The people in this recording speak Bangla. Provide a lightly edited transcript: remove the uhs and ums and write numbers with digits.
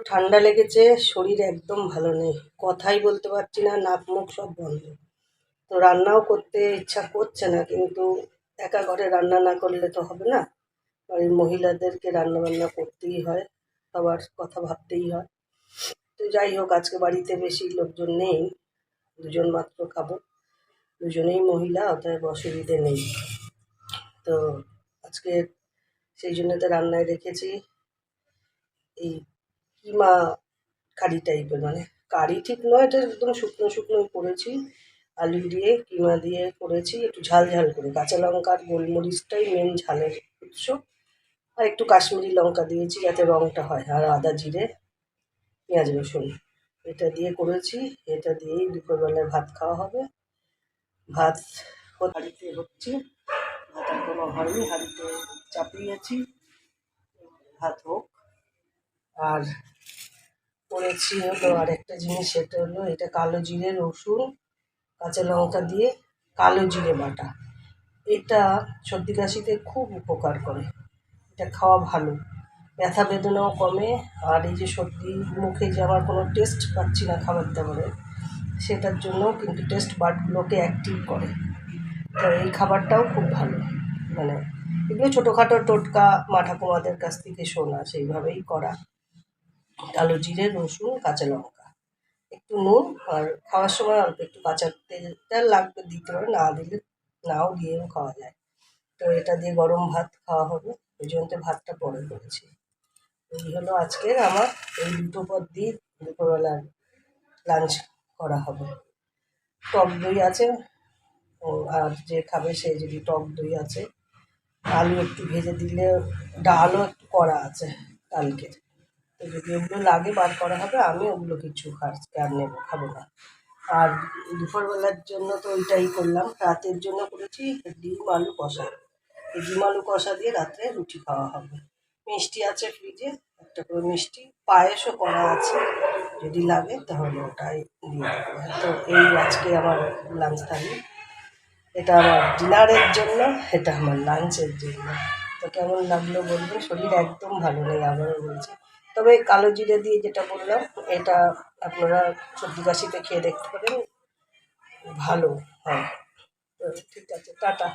ঠান্ডা লেগেছে, শরীর একদম ভালো নেই, কথাই বলতে পারছি না, নাক মুখ সব বন্ধ। তো রান্নাও করতে ইচ্ছা করছে না, কিন্তু একা ঘরে রান্না না করলে তো হবে না। বাড়ির মহিলাদেরকে রান্না বান্না করতেই হয়, সবার কথা ভাবতেই হয়। তো যাই হোক, আজকে বাড়িতে বেশি লোকজন নেই, দুজন মাত্র খাবো, দুজনেই মহিলা, অতএব অসুবিধে নেই। তো আজকে সেই জন্য তো রান্নায় রেখেছি এই কিমা কারি টাইপের, মানে কারি ঠিক নয়, এটা একদম শুকনো শুকনোই করেছি। আলু দিয়ে কিমা দিয়ে করেছি, একটু ঝাল ঝাল করে, কাঁচা লঙ্কা আর গোলমরিচটাই মেন ঝালের উৎস, আর একটু কাশ্মীরি লঙ্কা দিয়েছি যাতে রঙটা হয়, আর আদা জিরে পেঁয়াজ রসুন এটা দিয়ে করেছি। এটা দিয়েই দুপুরবেলায় ভাত খাওয়া হবে। ভাত হাঁড়িতে হচ্ছে, ভাত এখনো হয়নি, হাঁড়িতে চাপিয়েছি, ভাত হোক। আর করেছি হলো আরেকটা জিনিস, সেটা হলো এটা কালো জিরে রসুন কাঁচা লঙ্কা দিয়ে কালো জিরে বাটা। এটা সর্দি কাশিতে খুব উপকার করে, এটা খাওয়া ভালো, ব্যথা বেদনাও কমে। আর এই যে সর্দি মুখে যে আমার কোনো টেস্ট পাচ্ছি না খাবার দাবারের, সেটার জন্য কিন্তু টেস্ট বাডগুলোকে অ্যাক্টিভ করে। তো এই খাবারটাও খুব ভালো, মানে এগুলো ছোটোখাটো টোটকা মা ঠাকুমাদের কাছ থেকে শোনা, সেইভাবেই করা। কালো জিরে রসুন কাঁচা লঙ্কা, একটু নুন, আর খাওয়ার সময় অল্প একটু কাঁচা তেলটা লাগবে, দিতে পারে, না দিলে নাও দিয়েও খাওয়া যায়। তো এটা দিয়ে গরম ভাত খাওয়া হবে, ওই জন্য ভাতটা পরে করেছি। এই হলো আজকের আমার, এই দুটো পদ দিয়ে দুপুরবেলার লাঞ্চ করা হবে। টক দই আছে, আর যে খাবে সে যদি টক দই আছে, আলু একটু ভেজে দিলে, ডালও একটু করা আছে কালকের, তো যদি ওগুলো লাগে বার করা হবে, আমি ওগুলো কিছু আর খাবো না। আর দুপুরবেলার জন্য তো ওইটাই করলাম, রাতের জন্য করেছি ডিম আলু কষা। এই ডিম আলু কষা দিয়ে রাত্রে রুটি খাওয়া হবে। মিষ্টি আছে ফ্রিজে, একটা করে মিষ্টি, পায়েসও করা আছে, যদি লাগে তাহলে ওটাই দিয়ে দেবো। তো এই আজকে আমার লাঞ্চ থালি, এটা আমার ডিনারের জন্য, এটা আমার লাঞ্চের জন্য। তো কেমন লাগলো বলবেন, শরীর একদম ভালো নেই, আবারও বলছি। তবে কালো জিরে দিয়ে যেটা বললাম, এটা আপনারা সর্দি কাশিতে খেয়ে দেখতে পারেন, ভালো হয়। তো ঠিক আছে, টাটা।